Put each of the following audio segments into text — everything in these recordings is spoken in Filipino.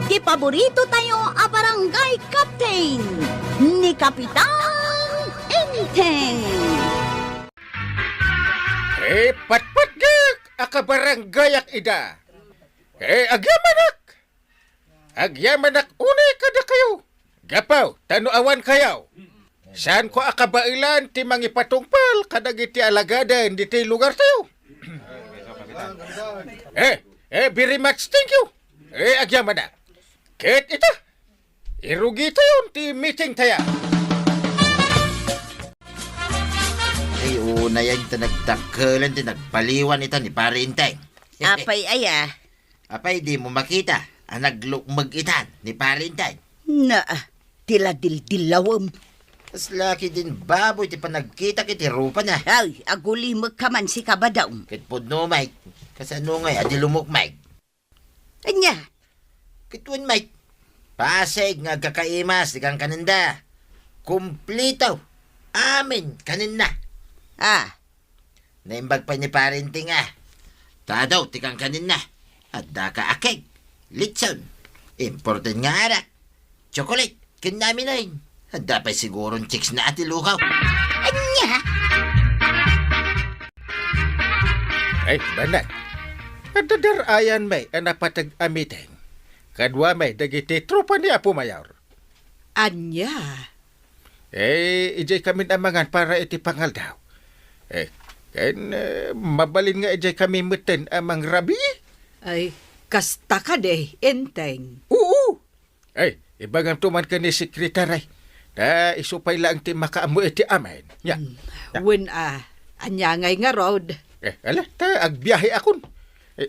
Ti paborito tayo a barangay captain ni Kapitan Enteng. Patpatgak akabaranggayak ida. Agyamanak unay kada kayo. Gapaw, tanuawan kayaw. Saan ko akabailan ti mangipatungpal kadagiti alagadan di ti lugar tayo. Very much thank you. Agyamanak. Ket ita. Irugi tayo ti meeting taya. Ay, una yan ito nagtangkalan, nagpaliwan ito ni Pare Inteng. Apay aya. Apay, di mo makita. Ang naglukmag itan ni Pare Inteng. Na, tila dildilawam. Mas laki din baboy, ti pa nagkita kiti rupa na. Ay, aguli magkaman si Kabadaw. Kit pudno, Mike. Kasano ngay, adi lumok, Mike. Anya, Kitwan, Mike. Pasig, nga kakaimas, di kang kaninda. Kumplito. Amin, kaninda. Naimbag pa ni Pare Inteng Tadaw, ti kang kaninda. At daka akig. Litson. Important nga arak. Chocolate. Kinami na yun. Dapat sigurong chicks na ati lukaw. anya. Ay, banat. Kadadarayan may anapatag amiteng. Kadwa may dagiti tropa ni Apo Mayor. Anya? Ijay kami namangan para iti pangal daw. Mabalin nga ijay kami muten amang rabi. Ay, kasta ka de, Enteng. Oo. Ibagang tuman ka ni sekretary. Isupay lang ti makaamu iti amin. Ya. When anya ngay nga road. Agbiyahe akon.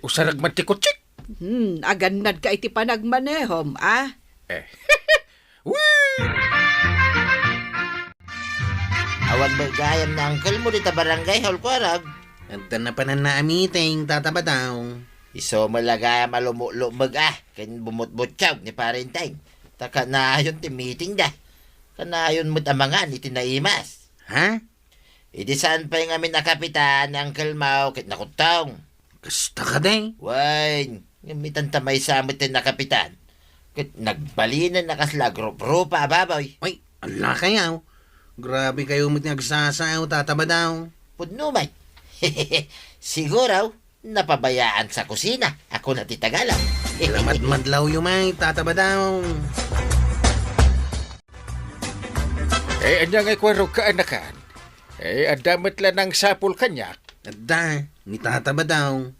Usarag man ti kutsik. Aganad ka iti panagmanehom, Wee! Awag ba gayam na uncle mo dita barangay hall ko arag. At na pa na naamiting tatabadaw. Iso malagayam alumulumag ken bumutbutsaw ni Pare Inteng. Taka na yun ti meeting da. Kanayon mo't amangan iti naimas. Ha? Idi saan pa yung amin na kapitan, Uncle Mau, kit nakutong. Kasta ka day. Wain, ngamitan tamay sa amin na kapitan. Kit nagbalinan na kasla grup-grupa, baboy. Ay, ala kayaw. Grabe kayo mo't nagsasayaw tatabadaw. Pudno may. Siguro, napabayaan sa kusina. Ako na titagalang. Lamat-madlaw yung may tatabadaw. Anya ngay kwaro ka anakan. Adamat lang ng sapul kanyak. Adda, ni tatabadaw.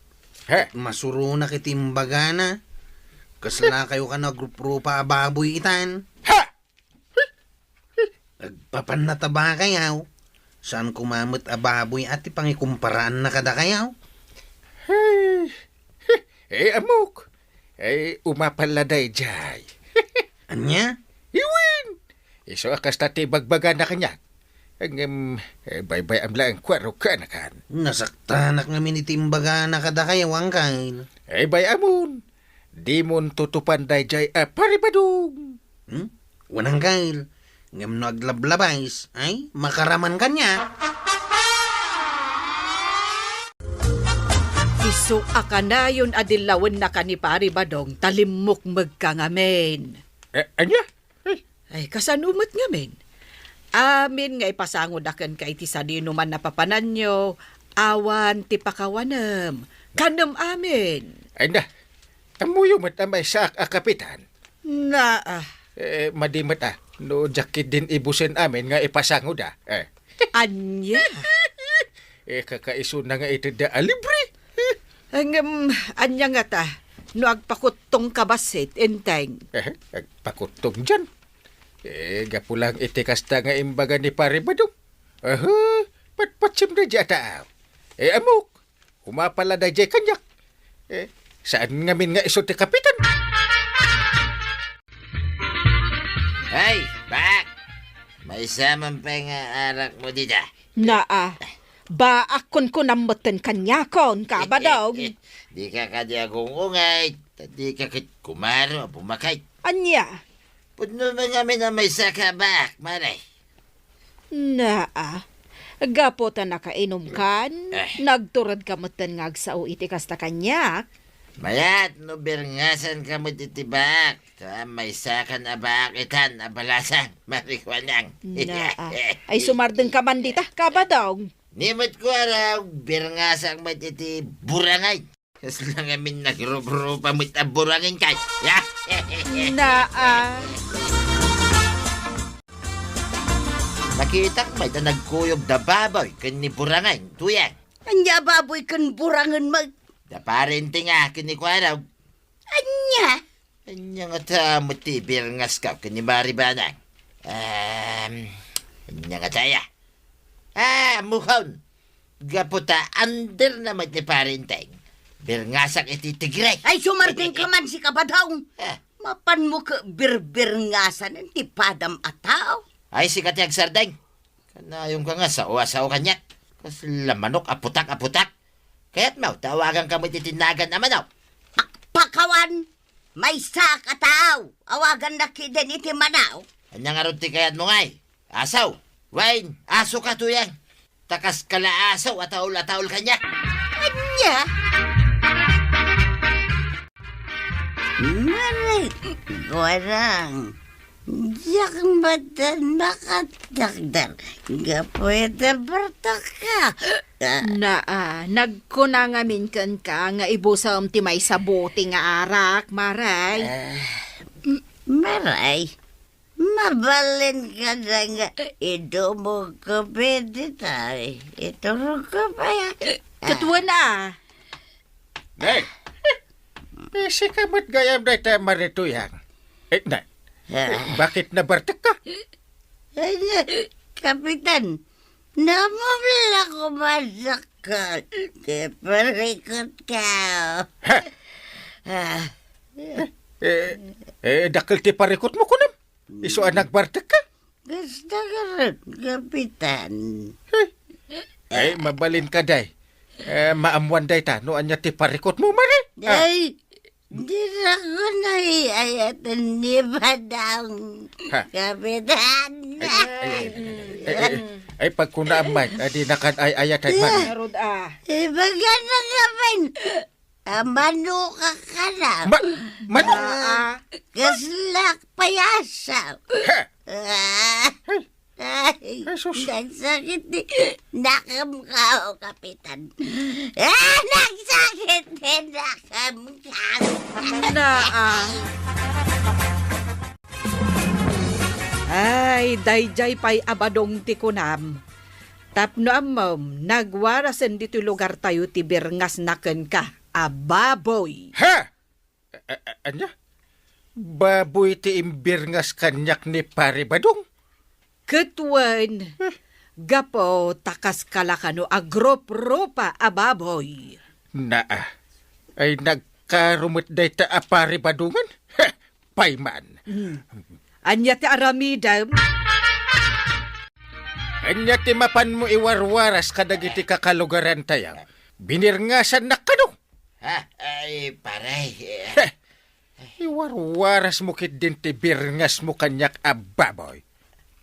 Masuro na kitimbaga na. Kasla kayo ka na grup-grupa ababoy itan. Nagpapanataba kayaw. Saan kumamot ababoy at ipangikumparahan na kada kayaw? Amok. Umapaladay jay. Anya? Iwin! Iso akas tati bagbaga na kanyak. Bye-bye am lang kwaro ka anakan. Nasaktanak nga minitimbaga na kada kayaw ang kain. Bay amon. Di mon tutupan day jay paribadong. Wanang kail. Ngam no aglablabais, ay makaraman kanya. Iso akanayon adilawan na ka ni Pare Badong, talimok magkangamen. Anya? Ay, kasanumot ngamen. Amin nga ipasangod akan ka iti sa dinuman na papanan nyo, awan ti pakawanam. Kanam amin. Ay na. Amuyo mat amay sa kapitan. Na, Madimat no jakit din ibusin amin nga ipasangod anya. Kakaiso na nga ito da libre. Anya nga ta, no agpakutong kabasit, Enteng. Agpakutong dyan. Gapulang itikasta nga imbaga ni Pare Badong. Patpatsim na dyan taaw. Amok, humapala na dyan kanyak. Saan ngamin nga iso ti kapitan? Hey, back! May samang pa nga arak mo dito. Ba akon ko namutin kanyakon, Kabadog. Di ka kadya kong ungay. Di ka kit kumaro, pumakay. Anya? Pudno ba namin na may saka back, maray? Gapo ta nakainom kan, nagturad ka matan nga agsao iti kasta kanyak. Mayat, no birngasan ka mo titibak. May sakan abakitan, abalasan, marikwanang. Ay sumardeng ka man dita, kabadong. Nimot ko araw, birngasang matiti burangay. Kas lang amin nagrupa mo't aburangin kay. Nakita ko may nagkuyog da baboy, kani burangay, tuyang. Anya baboy kan burangan mag... Da parente nga, kani ko araw. Anya? Anya nga ta ti birngas ka, kani maribanang. Anya nga taya. Mukhon. Gaputa, under naman ni parenteng. Birngasak iti tigray. Ay, sumardeng ka man si kabadaw. Ah, Mapan mo ka birbirngasan ng tipadam ataw. Ay, si Katyag Sardeng. Kanayong ka nga sa uwasaw kanya. Kas lamanok, aputak. Kaya't mau, tawagan ka mo titinagan naman aw. Pakawan, may sakataw. Awagan na kiden iti manaw. Anya nga ron ti kayat mo ngay. Asaw, Wayne, aso ka tuyang. Takas kala asaw, ataul kanya. Anya? Maray, warang. Diyak mata nakadagdar. Gapwede bertaka. Nagkunangamin kan ka nga ibusam ti may sabuti nga arak, maray. Maray, mabalin ka na nga. Ito mo ka pwede tayo. Ito rin ka pa yan. Katuwa na. Nay, si kamot gayam na tayo marituyang. Nay, bakit nabartak ka? Kapitan, namamala ko masakal. Parikot ka. Dakil ti parikot mo kunam. Iso ang nagbartak ka. Gusto ka rin, Kapitan. Ay, mabalin ka day. Maamuan day ta, no anya ti parikot mo, mari. Ay, di na ko naiayatan ni Badang. Kapitan. Ay, pag kunaamay, di nakan ay ayatan man. Narod Ibaga na naman. Mano ka ka na. Kaslak payasaw. Ay, sus. nagsakit ni nakamkaw, Kapitan. Nagsakit ni nakamkaw. Ay, dayjay pa'y abadong ti kunam. Tapno amom, nagwarasen dito lugar tayo ti birngas naken ka. Ababoy. Anya? Baboy ti imbirngas kanyak ni pare badong. Ketuen, gapo takas kalakano agrop-ropa ababoy. Ay nagkarumot day ta pare badungan? Payman. Anya ti aramidam? Anya ti mapan mo iwarwaras kadagiti kakalugaran tayang. Binirngasan na kano. Ay, paray. Iwarwaras mo kit din ti birngas mo kanyak ababoy.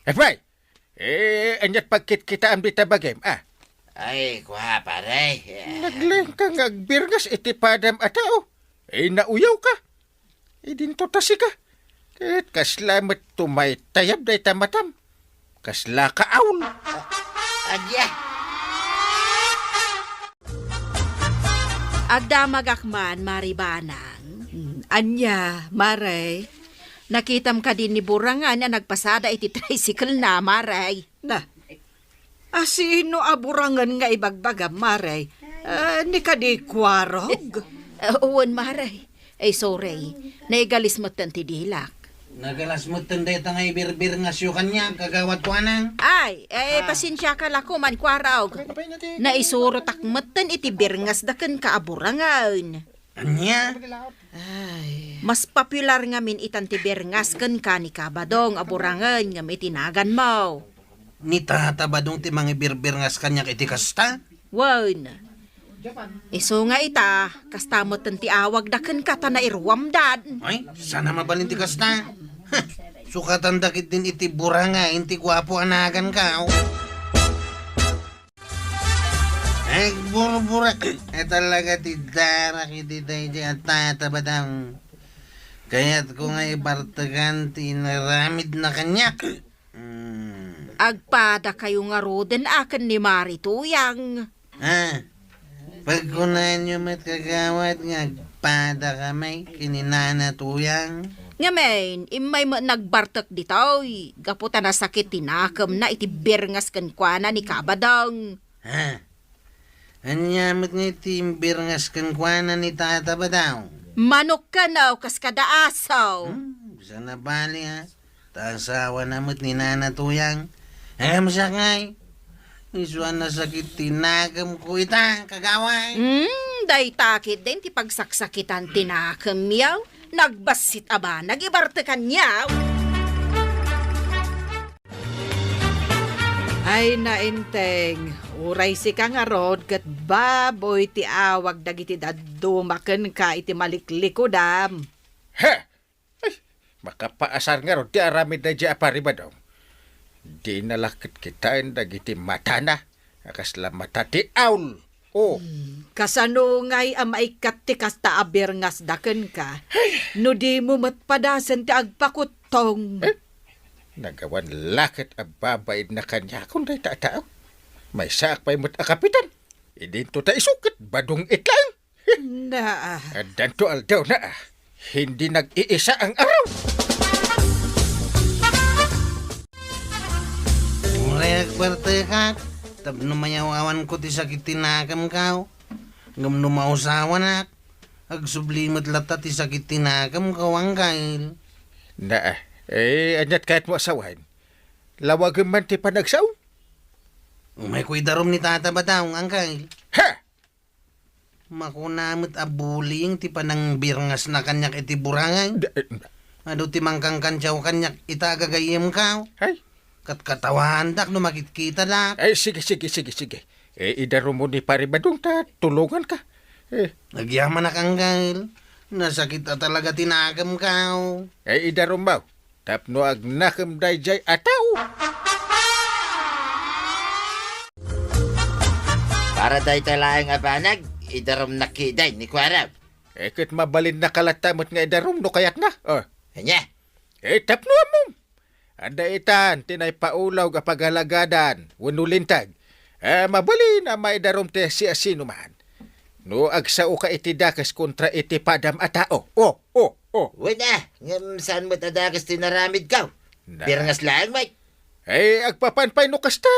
Bay, anyat pagkit kita ang bitabagem, Ay, kuha, paray. Naglang kang agbirngas iti padam atao. Nauyaw ka. Dinto tasi ka. Kahit kaslamat tumay tayab day tamatam. Kasla kaaon. Adya. Agdamagakman, maribanang. Anya, maray. Nakitam ka din ni Burangan na nagpasada iti tricycle na, maray. Sino aburangan nga ibagbagam, maray? Ni ka di kwarog? Uwan, maray. Ay, sorry. Naigalis mo tanti dilak. Nagalas mo tunday ta nga ibirbir nga siyo kanya, kagawat ko anang. Ay, pasensya ka lako man kwarog. Naisuro takmatan iti birngas daken ka aburangan. Anya? Mas popular nga min itan ti birngas ken ka ni kabadong aburangan nga may tinagan mo. Ni tatabadong ti mga ibirbir nga kanya iti kasta? Wan. Iso nga ita, kastamot ti awag daken ka ta na irwamdan. Ay, sana mabalin ti kasta. Sukatan dakit din iti buranga, inti gwapo anagan ka. Ay, burbura. Talaga tidara kiti tayo at tatabadang. Kaya't ko nga ibartagan tinaramid na kanyak. Agpada kayo nga roden akin ni Marituyang. Pagkunan nyo mat kagawad nga agpada kamay kininana tuyang. Ngamen, imay mo nagbartak ditoy. Gaputa na sakit tinakam na iti birngas kankwana ni Kabadong. Anyamot nga itimbir ngas kankwana ni tata ba daw? Manok ka na o kas kadaasaw. Bisa na bali ha. Tasawa namot ni nana tuyang. Siya ngay. Isuan na sakit tinagam ko ita, kagaway. Day takit din ti pagsaksakitan tinakam yaw. Nagbasit aba, nagibartakan yaw. Ay nainteng, uray si ka nga rod kat baboy ti awag dagiti dadumaken ka iti maliklikodam. Ha! Ay, makapaasar nga ron, di aramid na di apari ba daw? Di nalakit kitain dagiti mata na, akasla mata ti aul. Oh. Kasano ngay amaikat ti kasta abirngas daken ka, no di mo matpadasan ti agpakutong. Nagawan lakit ang babaid na kanya kung day tatao. May saak pa'y mo't akapitan. Idinto ta isukit, badong itlang. Na, Danto aldaw na hindi nag-iisa ang araw. Uray agparte ka. Tapno mayawawan ko ti sakit tinakam kao. Ngam numausawan ak. Agsublimot lata ti sakit tinakam kawang kail. Na, anyat kahit mo asawain. Lawagan man ti panagsaw. Umay ko'y darom ni tata ba daw ang kail. Ha! Makunamot abuling ti panang birngas na kanyak iti burangay. Ado ti mangkang kansyaw kanyak itagagayem kao. Ay, Katawan dak no makikita dak. ay, sige. Idaro mo ni Paribadong ta, tulungan ka. Nagyaman na kang kail. Nasakit na talaga tinagam kao. Idaro mo. Tapno agnakam dayjay ataw. Para day talaang abanag, idarom na kiday ni Kwaraw. Kit mabalin na kalatamot nga idarom no kayat na. Kanya, Tapno mo. Anda itan, tinay paulaw kapagalagadan, wanulintag. Mabalin na maidarom te si asino man. No agsao ka iti dakas kontra iti padam a tao. wala, ngam saan mo tadakas tinaramid ka? Na. Birngas lang, mate. Agpapanpay no kasta.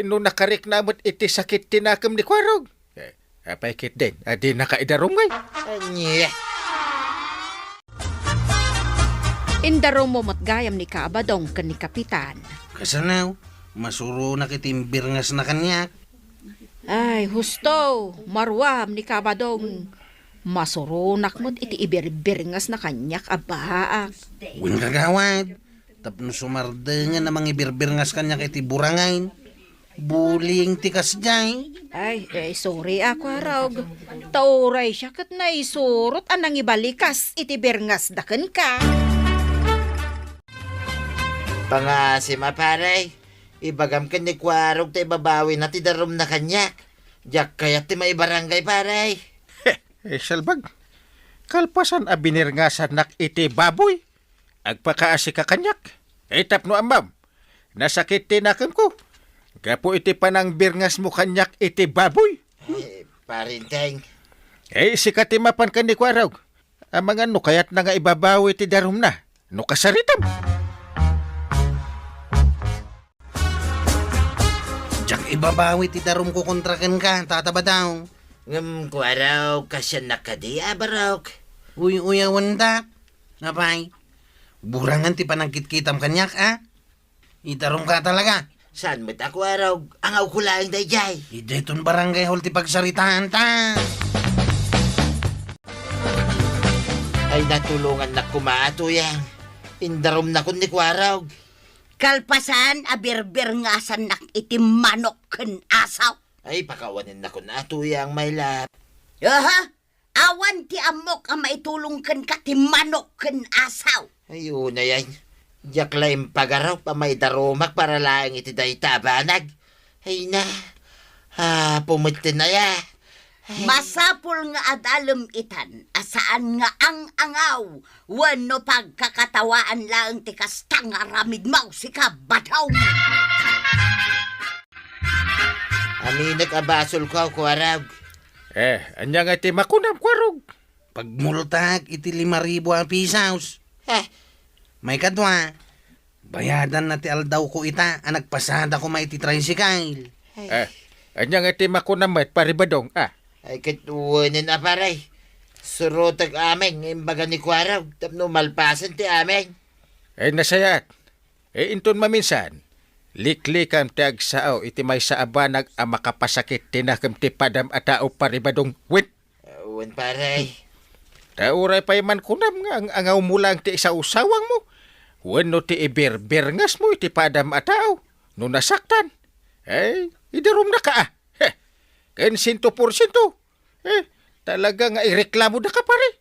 No nakarik namot iti sakit tinakam ni Kwarog. Apay kit din, adi nakaidarom ngay. Anya, indaro mo matgayam ni Kabadong ken ni Kapitan. Kasanaw, masuro na kitim birngas na kanyak. Ay, husto, marwam ni Kabadong. Masurunak mo't iti ibiribirngas na kanyak abaak. Win kagawad. Tapno sumarde nga namang ibirbirngas kanyak iti burangain. Buling tikas jay. Ay, sorry ako, Arog. Tauray siya kat na isurot anang ibalikas iti birngas daken ka. pangasima paray. Ibagam ka ni Kwarog tayo babawi na ti darom na kanyak. Diyak kaya ti may barangay paray. Salbag, kalpasan a binirngasan nak iti baboy. Agpakaasi ka kanyak. Tapno amam, nasakit tinakam ko. Gapo iti panang birngas mo kanyak iti baboy. Parinteng. Sikati mapan ka ni Kwarog. Ang mga no kayat na nga ibabawi ti darom na. No kasaritam. Diyak ibabawi ti darom ko kontraken ka, tataba daw. Ngam Kwaraw kasya nakadiya barok. Uy, awan dak. Napay, burangan ti panangkit-kitam kanyak, Itarom ka talaga. Saan mo ta Kwaraw? Ang aw ko lang dayjay. Idayton barangay hall ti pagsaritaan ta. Ay natulungan na kumaato yan. Indarom na kun ni Kwaraw. Kalpasan, abirbirngasan nak iti manok ken asaw. Ay pakawanin na kun ato yang may lap. Awan ti amok ang maitulong ken ka ti manok ken asaw. Ayun na yan. Diyak laing pagaraw pa may darumak para lang iti day tabanag. Ay na. Pumitin na ya. Masapul nga adalom itan, asaan nga ang angaw, wano pagkakatawaan lang ti kastang aramid mau si kabadaw. Aminag abasol ko, kuwarag. Anya nga ti makunam kwarog. Pagmultag, iti 5,000 ang pisaos. May kadwa, bayadan na ti aldaw ko ita, nagpasada ko maiti tricycle. Anya nga ti makunam at paribadong. Ay katuwanin na paray. Surotag aming, imbaga ni kuwarag. Tapno malpasan ti aming. Nasayat. Inton maminsan. Liklikam ti agsaaw iti may sa abanag ang makapasakit tinakam ti padam at tao paribadong wit. Wan paray. Tauray pa man kunam nga ang angaw mo lang ti isa usawang mo. Wano ti ibirbirangas mo iti padam at tao. No nasaktan. Idarom na ka Ken 100%. Talaga nga ireklamo na ka pare.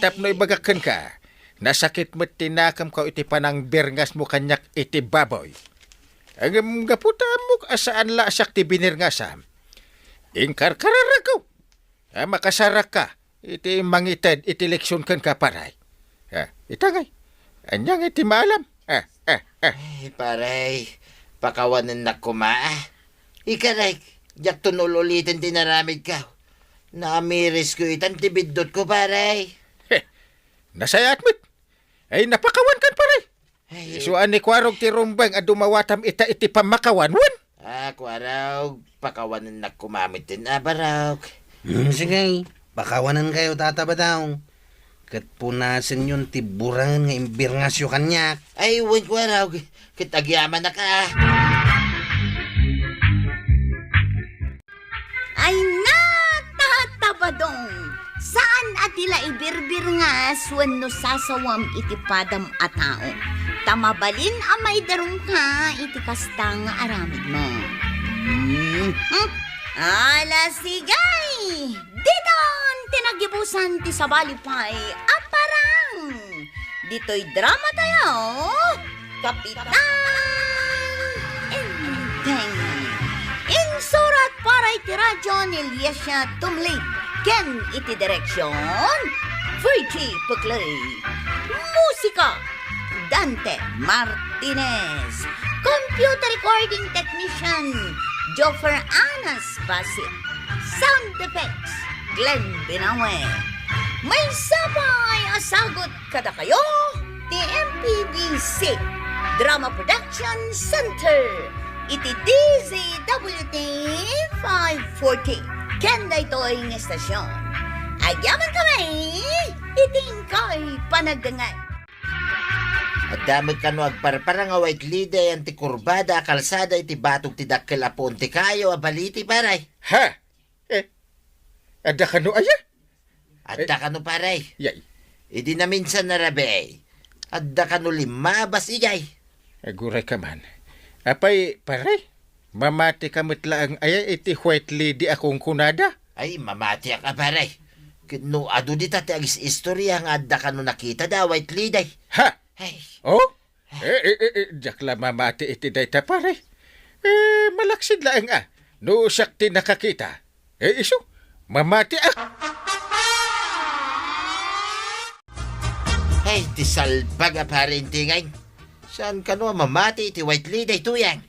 Tapno ibagakan ka. Nasakit mo tinakam ka iti panang birngas mo kanyak iti baboy. Ang gaputa mo asaan la asak ti binirngasam. Ingkarkarara ko. Makasarak ka. Iti mangitad iti leksyon kan ka paray. Itangay. Anyang iti maalam. Paray. Pakawanan na kumaa. Ikaray, jak tunululitin tinaramid ka. Naamiris ko itan tibidot ko, paray. Nasayat mit. Napakawan kan paray. Isuan ni kwarog ti rumbang at dumawatam iti pamakawan. Kwarog, pakawanan na kumamit din, barog. Sige, pakawanan kayo tatabadaw. Kat punasan yun tiburangan nga imbirngasyo kanyak. Wan kwarog, kitagyaman na ka. Ay natatabadong, saan atila ibirbir nga wano sasawam iti padam a tao. Tamabalin amay darong ka iti kastang aramid mo. Ala sigay! Diton tinagibusan ti sabalipay aparang. Dito'y drama tayo, Kapitan Enteng. Insurat para iti radyo ni Liesya Tumlid. Ken iti direksyon, Virgie Puglay. Musika, Dante Martinez. Computer recording technician, Joffer Anas Basit. Sound effects, Glenn Binawe. May sabay asagot kada kayo, TMPBC Drama Production Center. Iti DZWT 540. Kenda ito'y estasyon. Agyaman kami, itingkay panagdangan. At damot ka no agparparang await liday anti kurbada kalsada iti batog ti dakkel apon ti kayo abaliti paray. Ada ka no aya? Adda ka no paray. Yay. Idi na minsan narabay. Adda ka no limabas ijay. Aguray ka man. Apay, pare, mamati kamit lang aya iti white lady akong kunada. Ay, mamati ka paray. No, adu di tati agis istorya nga adda ka no nakita da white liday. Ay. Oh? Jakla mamati iti dayta pare. Malaksid lang no sakti nakakita. Iso, mamati Ay, ti salbag parin tingay. Saan ka no mamati iti white lady tuyang?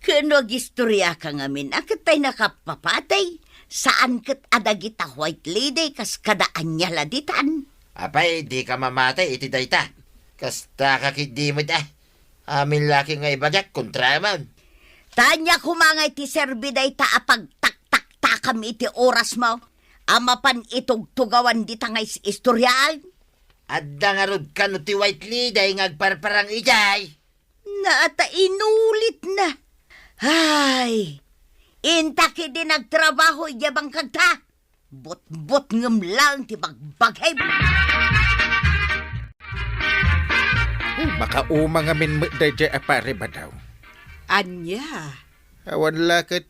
Kano agistorya ka ngamin, akit tayo nakapapatay. Saan kat adagita white lady kas kadaan niya laditan? Apay, di ka mamatay iti dayta. Kasta kakidimod Amin laki nga ibagak kontraman. Tanya kumangay ti serbi dayta apag tak-tak-takam iti oras mo. Amapan itog tugawan di tangay istoryaan. Adda nga rod ka no ti white lady ngagparparang ijay. Naata inulit na. Ay, intaki din nagtrabaho iyabang kagta. Bot-bot ngam lang ti bagbagay. Makauma nga min dayjay apare ba daw? Anya? Awan lakit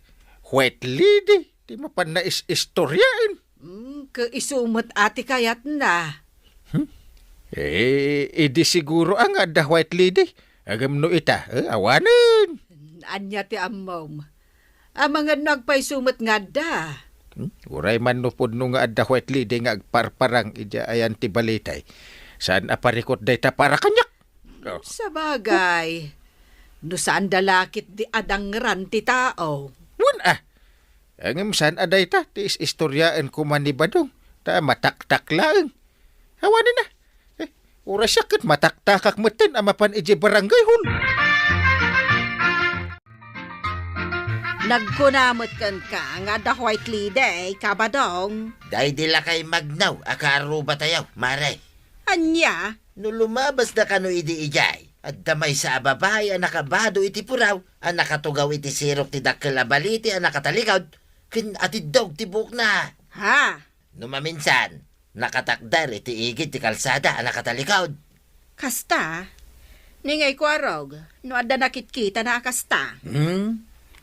white lady. Di mapan na istoryain. Kaisumot ati kayat na. Idi siguro ang ada white lady. Agam no ita, awanin. Anya ti ammom. Ang mga nagpay sumot nga da. Uray man no pud no nga adda white lady nga agparparang ija ayan ti balitay. Saan aparikot dayta para kanyak? Oh. Sa bagay, no saan dalakit di adangran ti tao. Wan Ang saan aday ta, ti istoryaan ko man ni Badong. Ta mataktak lang. Hawanin na. Oras sakit mataktakak meten amapan ije barangay hun. Nagkunamot kan ka nga da white lady, kabadong. Dahil dila kay magnaw, akaruba tayo, mare. Anya, No lumabas na kano idi ijay, at damay sa ababay ang nakabado iti puraw, ang nakatugaw iti sirok ti dakalabaliti ang nakatalikod, kin ati dog ti buk na. ha? No maminsan, nakatakdar iti igid ti kalsada ang nakatalikod. Kasta? Ningay ko arog, no adda nakit-kita na kasta.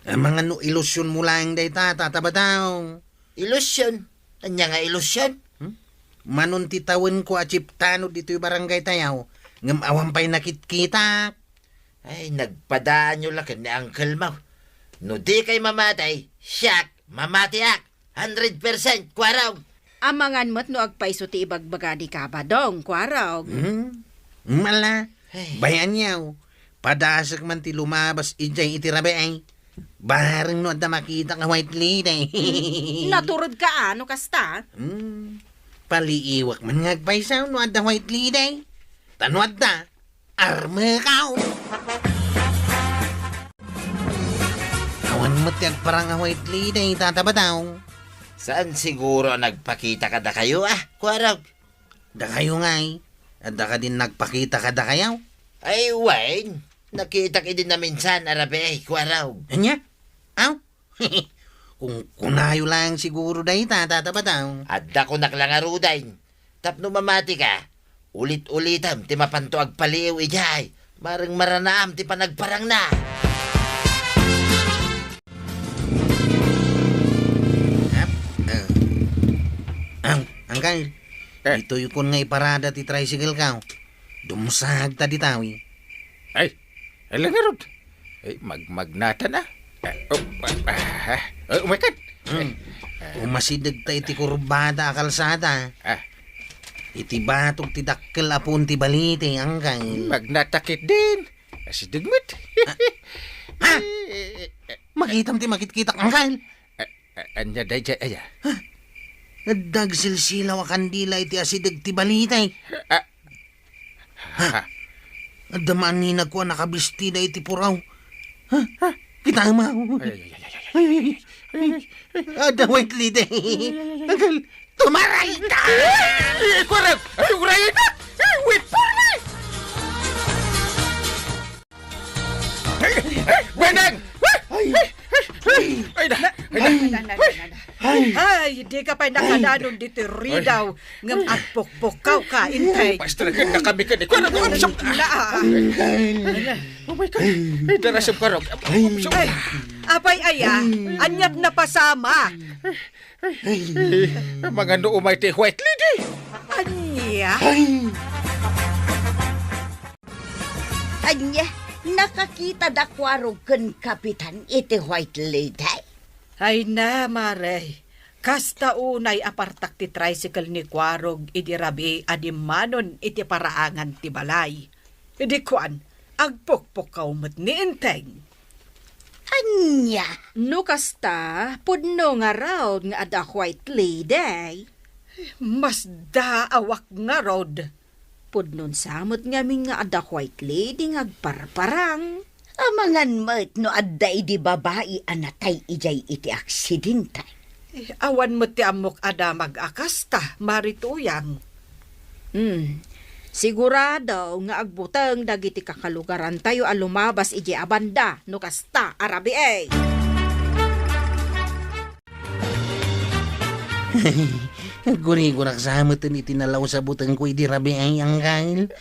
Ang mga no ilusyon mo lang day tataba daw. Ilusyon. Anya nga ilusyon? Manon titawan ko achiptano dito yung barangay tayaw. Ngam awampay nakit-kita. Ay, nagpadaan nyo lang ni Uncle Mau. No di kay mamatay, siyak, mamatiak, 100% kwaraw. Amangan mo't no agpaiso ti ibagbaga di kabadong, kwarog. Mala. Ay. Bayan yaw. Padasak man ti lumabas ijay iti rabe ay. Barang no adda makita nga white lady. Naturod ka ano kasta? Paliiwak man ngagpaisaw no adda white lady. Tano adda. Arme kao. Awan mo tiyag parang nga white lady tataba daw. Saan siguro nagpakita ka da kayo kwaraw? Da kayo ngay. Adda ka din nagpakita ka da kayaw. Ay, Wayne, nakita ka din na minsan, arabe, kwaraw. Anya? Aw? Kung kunayo lang siguro dahi tataba daw. Adda ko naklangaruday. Tapno mamati ka, ulit-ulitam, ti mapanto agpaliw ijay. Marang maranaam, ti panagparang na. Angkal. Ito yung kun nga iparada ti tricycle ka. Dumusag ta di tawi. Ay, alang nga rod. Ay, magnata na. Umakan. Umasidag ta iti kurbada a kalsada. Iti batog ti dakkel apun ti balite angkal. Magnatakit din. Asi dugmet. Makitam ti makit-kita angkal. Anya dayjay aya. Nadag silsilaw a kandila iti asidag ti balite. Adamaan ni nagkuha nakabistida iti puraw. Kita ma. Ada white lady. Angkal, tumaray ka! Kurang! Ay, urayan na! Wait for me! Benang! Ay, Ay, di ka pa nakadanon dito ridaw. Ngam at pokpokaw ka, intay. Basta na kami ka ni Kurang! Oh my God! Ay, darasam Kurang! Ay, apay aya, anyat na pasama. Mga noomay ti white lady! Anya? Anya, nakakita da kwarog ken kapitan iti white lady. Ay na, mare. Kasta unay apartak ti tricycle ni Kwarog iti rabi adimanon iti paraangan ti balay. Idi kuan, agpokpokaw mo't ni Inteng. Anya, No kasta, pudno nga raw nga ada white lady. Mas daawak nga rod. Pudnon samot nga nga ada white lady nga agparparang. amangan mo't no adda idi babae anatay ijay iti aksidente. Awan mo ti amok ada mag-akasta, marituyang. Sigurado nga agbutang dagiti kakalugaran tayo alumabas iji abanda no kasta arabi eh. Guri-gurak sa hamutin itinalaw sa butang ko di rabi ay angkal.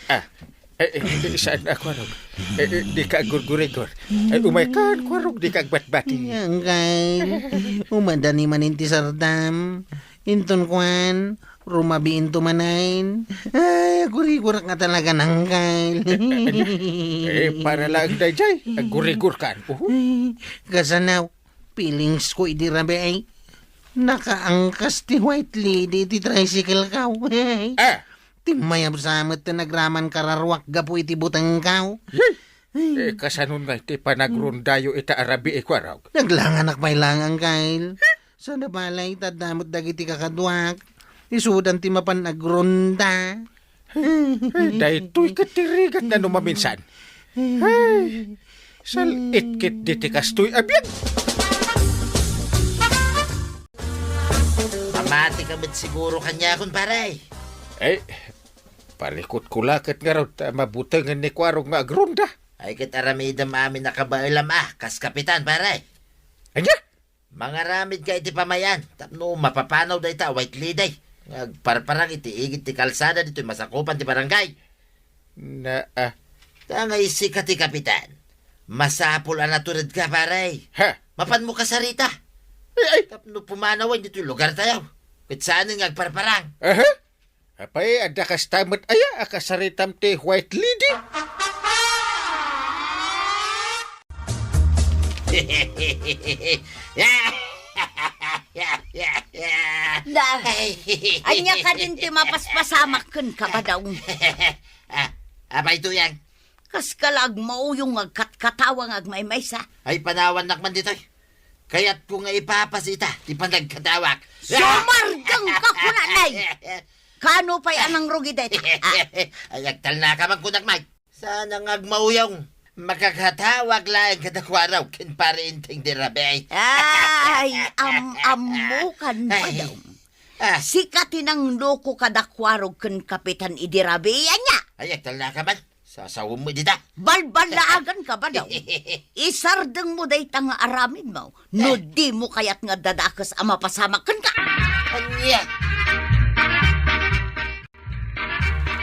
Saan na Kurang? Di ka gurgurigor. Umay ka Kurang, di ka agbatbati. Angkal, umadani maninti sardam. Inton kwan, rumabiin tumanain. Ay, guri-gurak nga talaga nangkal. Para lang dayjay, gurigur kan. Kasanaw, Feelings ko iti rabi ay. Nakaangkas ti white lady ti tricycle kaw. Ah, Timayab samot ti nagraman kararwak gapu iti butang kaw. kasanon nga iti panagrundayo ita arabi ikwaraw. Naglanganak may langang kail. Sa nabalay tadamot dagiti kakadwak. Isudan ti mapan nagronda. Daytoy katirigan na numaminsan. Ay, salitkit diti kastoy abyan. Mamati ka ba't siguro kanya akong paray? Ay, palikot kulakit nga raw mabutangan ni Kwarog nga agrunda. Ay kataramidam amin nakabailam kas kapitan paray. Anya? Mga ramid ka iti pamayan, tapno mapapanaw da ita, white lady. Ngagparparang iti igit ti kalsada dito masakupan ti barangay. Na, Tangay si ka ti kapitan. Masapul ang naturid ka paray. ha? Mapan mo ka sa rita. Ay, Tapno pumanawan dito yung lugar tayo. Kit saan nga agparparang. aha? Apay, ada kastamot aya, akasaritam ti white lady. Da, anya ka din ti mapaspasamak ken ka ba daw? Abay ito yan. Kas kalag mo yung agkatkatawang agmaymaysa. Ay panawan nakman dito. Kaya't ko nga ipapasita, di pa nagkatawak. Sumargang ka kunanay! Kano pa'y anang rugi dito? Ay agtal na ka magkunakmay. Sana ngagmauyong. Makakatawag lang kadakwaraw kin para inting dirabay. Ay, amukan ba daw? Sikatin ang loko kadakwarog ken kapitan idirabiya niya. Ay agtal na ka man. Sasawin mo dita. Balbalaagan ka ba daw? Isardeng mo day nga aramid mo. No di mo kayat nga dadakas ama pasamakan ka. Anya.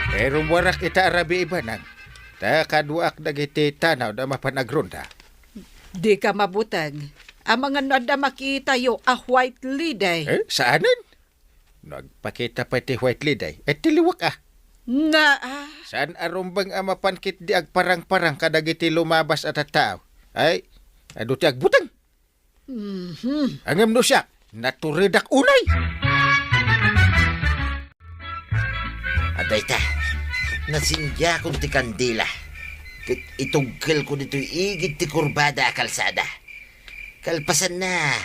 Pero warak ita arabi ibanang. Ta kaduak dagiti tanaw da mapanagrunda. Di ka mabutang. Ang mga nada makita yo a white lady. Saanan? Nagpakita pa ti white lady. Tiliwak Na, Saan arumbang mapankit di agparang-parang kadagiti lumabas at tao? Ay, ado ti agbutang. Angam no siya, naturidak unay. Aday ta. Nasindya kong ti kandila. Kit itugkel ko dito igit ti kurbada kalsada. Kalpasan na.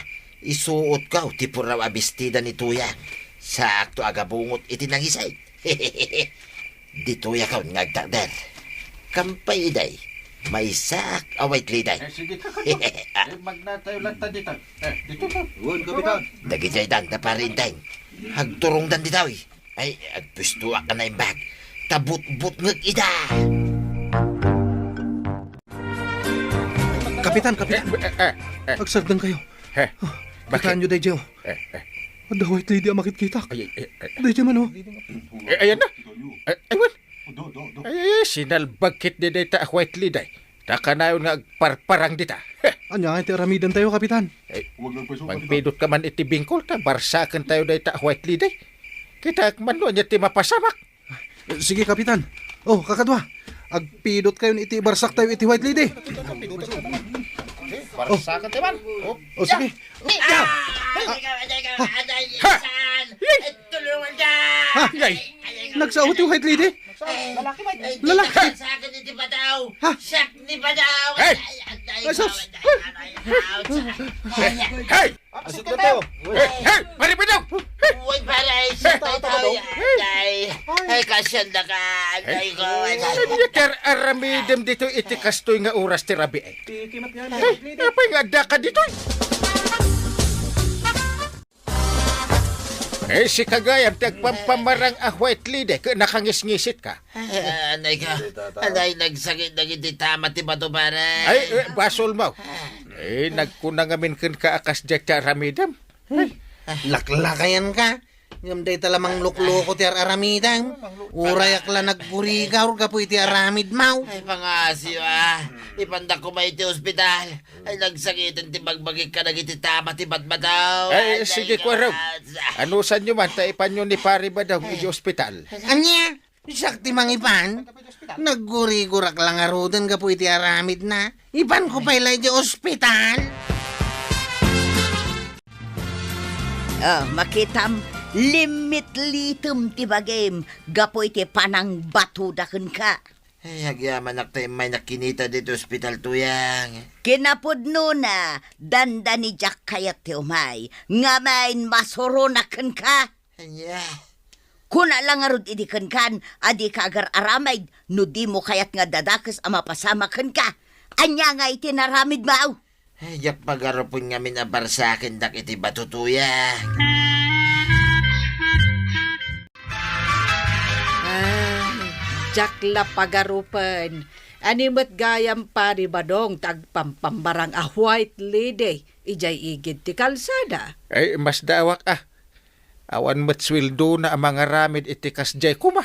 Isuot ka ti puraw abistida ni Tuya. Sakto agabungot iti nangisay. Dito ya kaon ngagtakder. Kampay iday. May sak away kliday. Sige ka magnatayo lang ta dito. Dito pa. Uwan, kapitan. Dagijay dan na parintay. Hagturong dan ditaw. Ay, agpwistuwa ka na yung bag. Tabut-but ngag ida. Kapitan, kapitan. Agsagdang kayo. Bakit? nyo day, Joe. Ada white lady ang makikita. Ay, Day, man, oh. ayan na. Aywan. Ay, sinalbagkit di dita white lady. Taka na yun nga agparparang dita. Anya, iti aramidan tayo, kapitan. Magpidot ka man iti bingkol ta. Barsakan tayo dita white lady. Kita man no, niya ti mapasamak. Sige, kapitan. Oh, kakadwa. Agpidot kayo ni iti barsak tayo iti white lady. Barsakan tayo man. Oh, sige. Tulungan ka! Ha? Nagsaot yung white lady? Lalaki. Sa akin iti pa daw. Ha? Sak ni pa daw. Hey! Ay, sus! Hey! Asot na tayo. Hey! Maripa daw! Uy, para isa tayo. Ay, kasyan na ka. Ay, ko. Ter aramidem dito iti kastoy nga oras ti rabi. Apay nga daka dito. Si Kagayam, tagpampamarang a white lady, nakangisngisit ka. Anay ka. Anay, nagsakit na giti tama ti bato para. Ay, basol mo. Nagkunangamin kan ka akas dek ti aramidem. Laklakayan ka. Ngam day talamang lukloko ti aramidang. Urayak la nagpurigaw ka po iti aramid mau. Ay, pangasyo Ipanda ko may iti ospital. Ay, nagsakitan ti bagbagik ka nagiti tama ti batbataw. Ay, sige ko raw. Ano sa nyo man, taipan nyo ni pari ba daw iti ospital? Anya? Sakti mangipan? Naggurigurak lang arudan ka po iti aramid na. Ipan ko pa ilay di ospital. Makitam, limit litum ti bagim, gapoy ti panang batudakan ka. Ay, agyaman tayo may nakinita dito ospital tuyang. Kinapudno na, danda ni Jack kayat ti umay, nga main masurunakan ka. Anya, Kuna lang arud idikan kan, adi ka agar aramay, no di mo kayat nga dadakas ama pasamakan ka. Anya nga itinaramid maaw. ay, yak pagarapon nga minabar sa akin dak iti batutuyang. Jakla pagarupan. Animat gayam pari badong tagpampambarang a white lady. Ijay igid ti kalsada. Ay, mas dawak Awan matswildo na ang mga ramid iti kasjay kuma.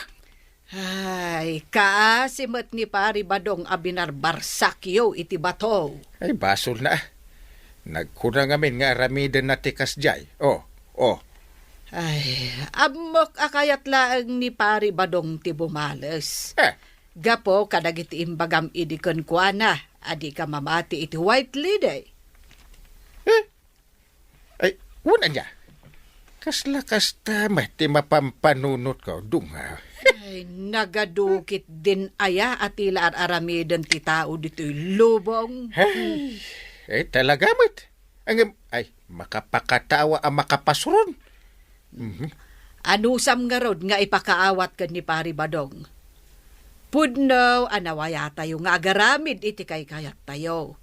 Ay, kaasimat ni pari badong abinarbarsakyo iti bato. Ay, basol na Nagkunang amin nga ramidan na ti kasjay. Oh. Ay, amok akayat laang ni pari badong ti bumales. Gapo kadagiti imbagam idikon kuana, adi ka mamati iti white lady. Ay, una niya. Kasla kasta ti mapampanunot ko. Dunga. Ay, nagadukit din aya at ila aramidan ti tao dito'y lubong. Ay, talaga mat. Ay, makapakatawa ang makapasuron. Anusam nga rod nga ipakaawat ka ni pari badong. Pudno, anawaya tayo nga agaramid iti kay kayat tayo.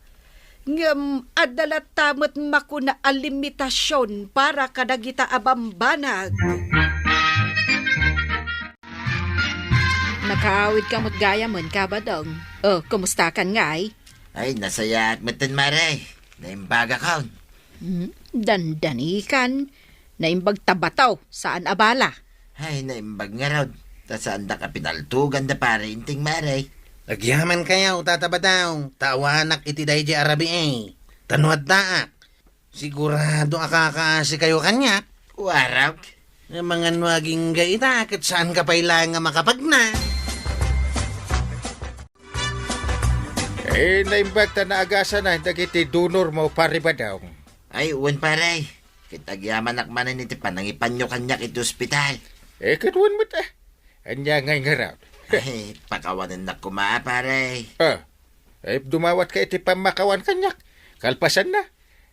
Ngam, adalat tamat makuna alimitasyon para kadagita abambanag. Nakaawid ka mo't gaya mon ka ba dong? Oh, kumusta kan nga ay? Ay, nasaya at matan maray. Naimbaga kaon. Dandanikan. Naimbag tabataw, saan abala? Ay, naimbag nga raw. Tasaan da ka pinaltugan da pare inting maray. Agyaman kayaw, tatabadaw. Tawanak iti dayjay arabi Tanuad daak. Sigurado akakaasi kayo kanya. Waraw. Ng mga nuaging gaita, kat saan ka pailang nga makapagna. Naimbag ta na agasa na, dagiti dunor mo paribadaw. Ay, uwan paray. Kitagyaman nakmanan iti panangipanyo kanyak iti ospital. Katwan mo Anya ngay nga raw. Ay, pakawanan na kumaa paray. Ay, dumawat ka iti pamakawan kanyak. Kalpasan na.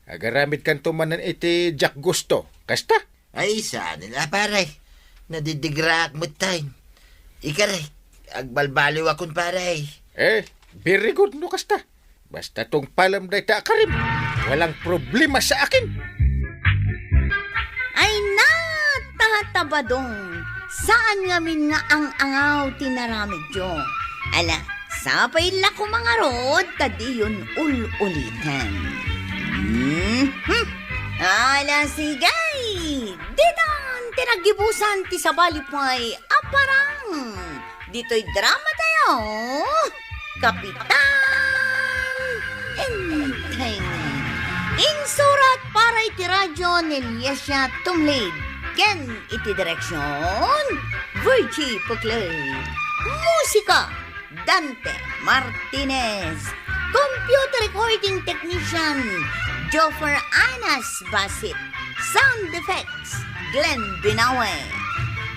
Agaramid kan tumanan iti Jack Gusto. Kasta? Ay, saan nila paray. Nadidigrak mo tayo. Ikaray, agbalbaliw akon paray. Very good no kasta. Basta tong palam day ta karim. Walang problema sa akin. Ay natatabadong, saan ngamin nga ang angaw tinaramid yo? Ala, sapay la ko mga rod, tadi yun ululitan. Ala, sigay! Ditan, tinagibusan ti sabali po'y aparang. Dito'y drama tayo. Kapitan Enteng. Insurat para iti radyo ni Lyesya Tumlid. Ken iti direksyon Virgie Puclay. Musika Dante Martinez. Computer recording technician Joffer Anas Basit. Sound effects Glenn Binawe.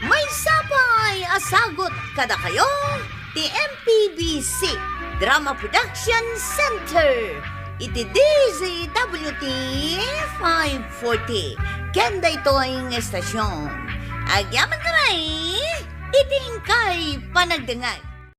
May sapay asagot kada kayo ti MPBC Drama Production Center. Iti DZWT 540. Kenda ito'y estasyon. Agyaman kamay, iting kay panagdangag.